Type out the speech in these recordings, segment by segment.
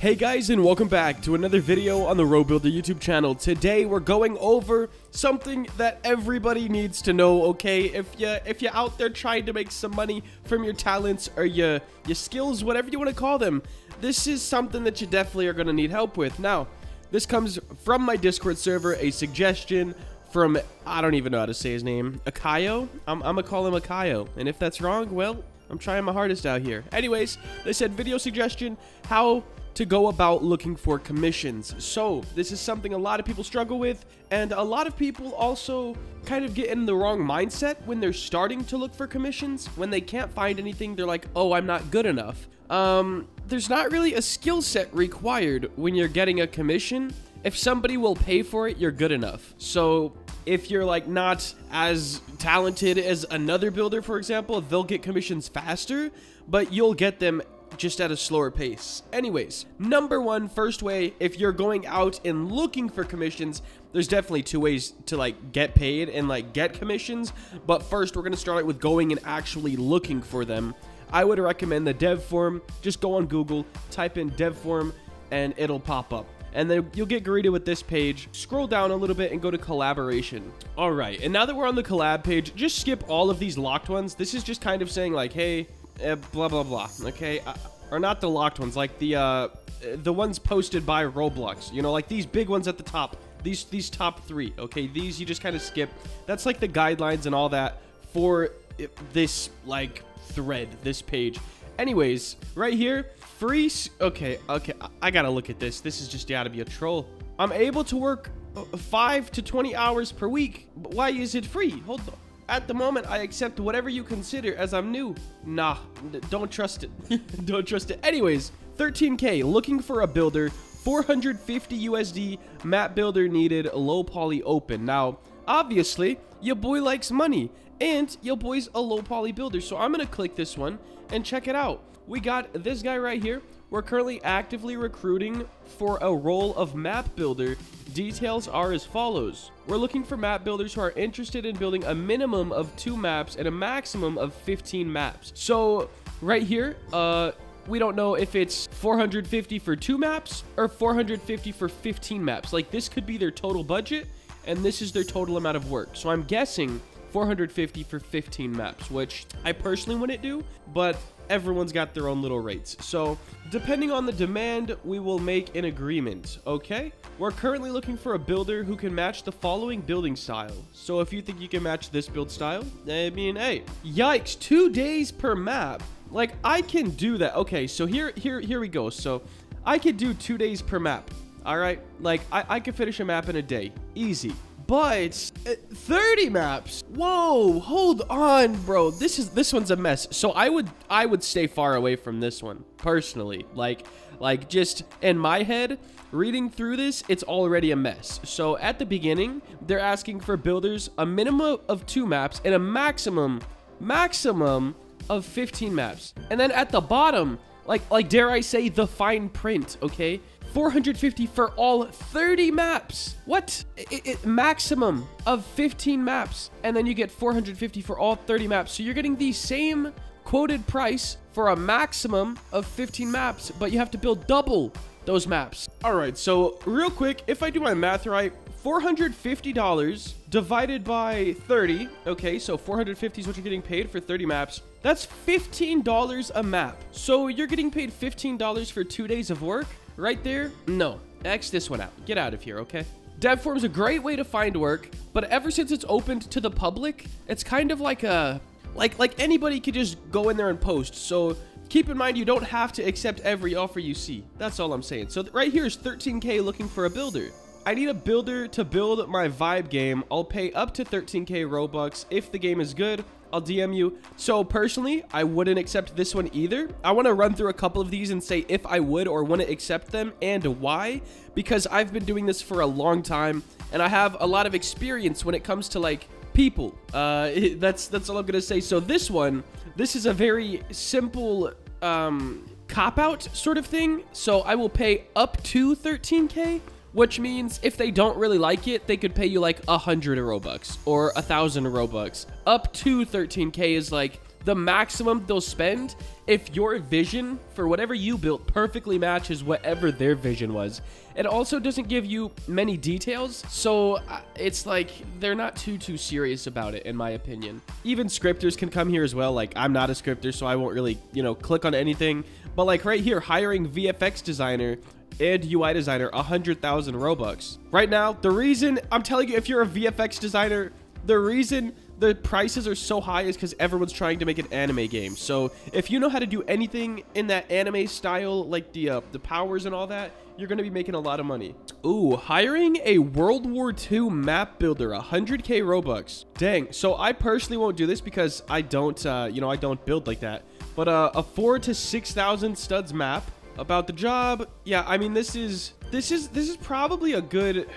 Hey guys, and welcome back to another video on the Robuilder YouTube channel. Today we're going over something that everybody needs to know, okay? If you're out there trying to make some money from your talents or your skills, whatever you want to call them, this is something that you definitely are going to need help with. Now, this comes from my Discord server, a suggestion from, I don't even know how to say his name, Akayo? I'm gonna call him Akayo, and if that's wrong, well, I'm trying my hardest out here. Anyways, they said video suggestion, how to go about looking for commissions. So this is something a lot of people struggle with, and a lot of people also kind of get in the wrong mindset when they're starting to look for commissions. When they can't find anything, they're like, oh, I'm not good enough. There's not really a skill set required when you're getting a commission. If somebody will pay for it, you're good enough. So if you're like not as talented as another builder, for example, they'll get commissions faster, but you'll get them just at a slower pace. Anyways, number one, first way, if you're going out and looking for commissions, there's definitely two ways to like get paid and like get commissions. But first, we're going to start out with going and actually looking for them. I would recommend the dev form. Just go on Google, type in dev form, and it'll pop up. And then you'll get greeted with this page. Scroll down a little bit and go to collaboration. All right, and now that we're on the collab page, just skip all of these locked ones. This is just kind of saying like, hey, blah blah blah, okay? Or not the locked ones, like the ones posted by Roblox, you know, like these big ones at the top, these top three, okay? These you just kind of skip. That's like the guidelines and all that for this like thread, this page. Anyways, right here, free. Okay, I gotta look at this. This is just gotta be a troll. I'm able to work 5 to 20 hours per week, but why is it free? Hold on. At the moment, I accept whatever you consider as I'm new. Nah, don't trust it. Don't trust it. Anyways, 13K, looking for a builder, 450 USD, map builder needed, low poly open. Now, obviously, your boy likes money, and your boy's a low poly builder, so I'm gonna click this one and check it out. We got this guy right here. We're currently actively recruiting for a role of map builder. Details are as follows. We're looking for map builders who are interested in building a minimum of 2 maps and a maximum of 15 maps. So right here, we don't know if it's 450 for 2 maps or 450 for 15 maps. Like this could be their total budget and this is their total amount of work. So I'm guessing 450 for 15 maps, which I personally wouldn't do, but everyone's got their own little rates. So depending on the demand, we will make an agreement, okay? We're currently looking for a builder who can match the following building style. So if you think you can match this build style, I mean, hey, yikes, 2 days per map. Like I can do that. Okay, so here we go. So I could do 2 days per map. All right, like I could finish a map in a day, easy. But 30 maps. Whoa, hold on, bro. This one's a mess. So I would stay far away from this one personally. Like just in my head, reading through this, it's already a mess. So at the beginning, they're asking for builders a minimum of 2 maps and a maximum of 15 maps. And then at the bottom, like dare I say the fine print, okay? 450 for all 30 maps. What? Maximum of 15 maps. And then you get 450 for all 30 maps. So you're getting the same quoted price for a maximum of 15 maps, but you have to build double those maps. All right, so real quick, if I do my math right, $450 divided by 30. Okay, so 450 is what you're getting paid for 30 maps. That's $15 a map. So you're getting paid $15 for 2 days of work. Right there? No. X this one out. Get out of here, okay? DevForm is a great way to find work, but ever since it's opened to the public, it's kind of like a... Like anybody could just go in there and post. So keep in mind, you don't have to accept every offer you see. That's all I'm saying. So right here is 13K looking for a builder. I need a builder to build my vibe game. I'll pay up to 13K Robux. If the game is good, I'll DM you. So personally, I wouldn't accept this one either. I want to run through a couple of these and say if I would or wouldn't accept them and why, because I've been doing this for a long time and I have a lot of experience when it comes to like people. That's all I'm gonna say. So this is a very simple cop-out sort of thing. So I will pay up to 13K. Which means if they don't really like it, they could pay you like 100 Robux or 1,000 Robux. Up to 13K is like the maximum they'll spend if your vision for whatever you built perfectly matches whatever their vision was. It also doesn't give you many details, so it's like they're not too serious about it, in my opinion. Even scripters can come here as well. Like, I'm not a scripter, so I won't really, you know, click on anything. But like right here, hiring VFX designer and UI designer, 100,000 Robux. Right now, the reason I'm telling you, if you're a VFX designer, the reason the prices are so high is because everyone's trying to make an anime game. So if you know how to do anything in that anime style, like the powers and all that, you're going to be making a lot of money. Ooh, hiring a World War II map builder, 100k Robux. Dang. So I personally won't do this because I don't, you know, I don't build like that. But a 4,000 to 6,000 studs map. About the job, yeah, I mean, this is probably a good,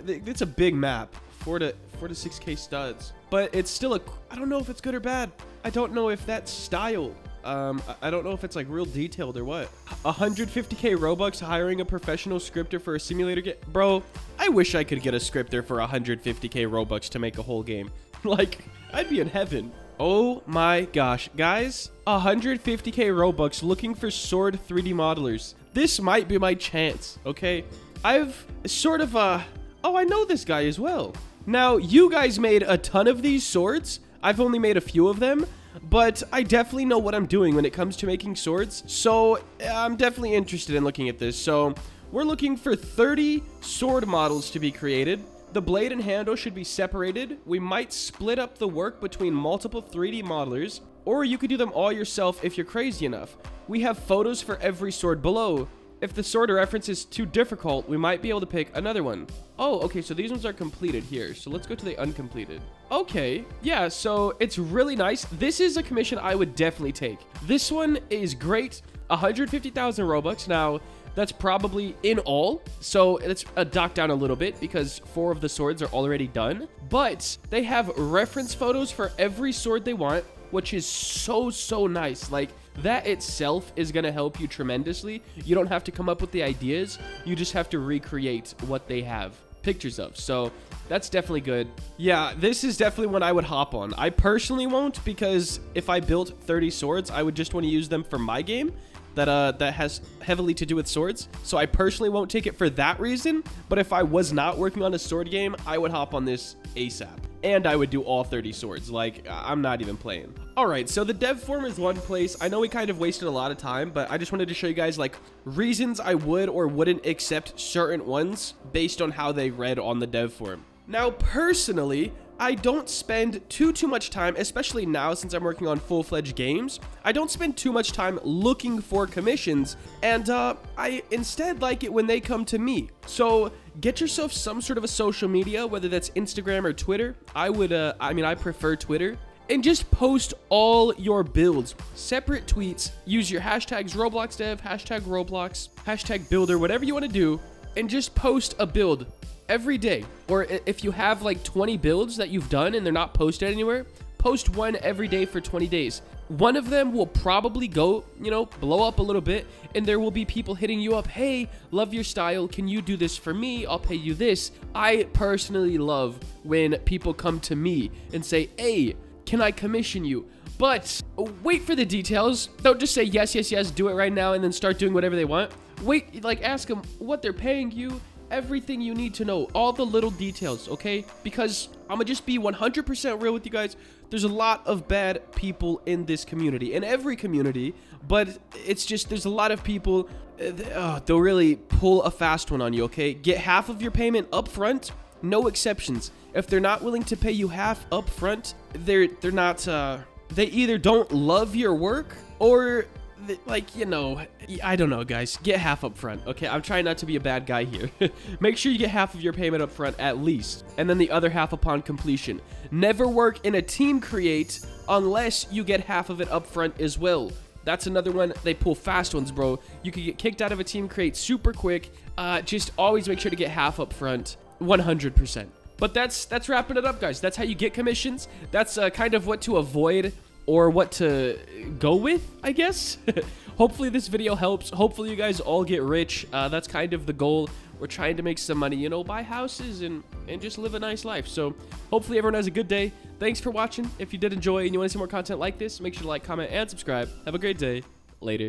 it's a big map, 4 to 6k studs, but it's still I don't know if it's good or bad. I don't know if that's style. I don't know if it's like real detailed or what. 150k Robux hiring a professional scripter for a simulator game. Bro, I wish I could get a scripter for 150k Robux to make a whole game. Like, I'd be in heaven. Oh my gosh, guys, 150k Robux looking for sword 3D modelers. This might be my chance, okay? I've sort of, oh, I know this guy as well. Now, you guys made a ton of these swords. I've only made a few of them, but I definitely know what I'm doing when it comes to making swords. So I'm definitely interested in looking at this. So we're looking for 30 sword models to be created. The blade and handle should be separated. We might split up the work between multiple 3D modelers, or you could do them all yourself if you're crazy enough. We have photos for every sword below. If the sword reference is too difficult, we might be able to pick another one. Oh, okay, so these ones are completed here. So let's go to the uncompleted. Okay, yeah, so it's really nice. This is a commission I would definitely take. This one is great. 150,000 Robux. Now, that's probably in all, so let's dock down a little bit because 4 of the swords are already done, but they have reference photos for every sword they want, which is so nice. Like, that itself is going to help you tremendously. You don't have to come up with the ideas, you just have to recreate what they have pictures of. So that's definitely good. Yeah, this is definitely one I would hop on. I personally won't, because if I built 30 swords, I would just want to use them for my game that has heavily to do with swords. So I personally won't take it for that reason, but if I was not working on a sword game, I would hop on this ASAP. And I would do all 30 swords. Like, I'm not even playing. All right, so the dev forum is one place. I know we kind of wasted a lot of time, but I just wanted to show you guys, like, reasons I would or wouldn't accept certain ones based on how they read on the dev forum. Now, personally, I don't spend too much time, especially now since I'm working on full-fledged games. I don't spend too much time looking for commissions, and I instead like it when they come to me. So get yourself some sort of a social media, whether that's Instagram or Twitter. I prefer Twitter. And just post all your builds, separate tweets, use your hashtags RobloxDev, hashtag Roblox, hashtag Builder, whatever you want to do, and just post a build every day. Or if you have like 20 builds that you've done and they're not posted anywhere, post one every day for 20 days. One of them will probably go, you know, blow up a little bit, and there will be people hitting you up. Hey, love your style. Can you do this for me? I'll pay you this. I personally love when people come to me and say, hey, can I commission you? But wait for the details. Don't just say yes, yes, yes, do it right now, and then start doing whatever they want. Wait, like, ask them what they're paying you, everything you need to know, all the little details, okay? Because I'm gonna just be 100% real with you guys. There's a lot of bad people in this community, in every community, but it's just, there's a lot of people, they'll really pull a fast one on you, okay? Get half of your payment up front, no exceptions. If they're not willing to pay you half up front, they're not, they either don't love your work, or like, you know, I don't know, guys. Get half up front, okay? I'm trying not to be a bad guy here. Make sure you get half of your payment up front at least, and then the other half upon completion. Never work in a team create unless you get half of it up front as well. That's another one. They pull fast ones, bro. You can get kicked out of a team create super quick. Just always make sure to get half up front, 100%. But that's wrapping it up, guys. That's how you get commissions. That's kind of what to avoid or what to go with, I guess. hopefully this video helps. Hopefully you guys all get rich. That's kind of the goal. We're trying to make some money, you know, buy houses and just live a nice life. So hopefully everyone has a good day. Thanks for watching. If you did enjoy and you want to see more content like this, make sure to like, comment, and subscribe. Have a great day. Later.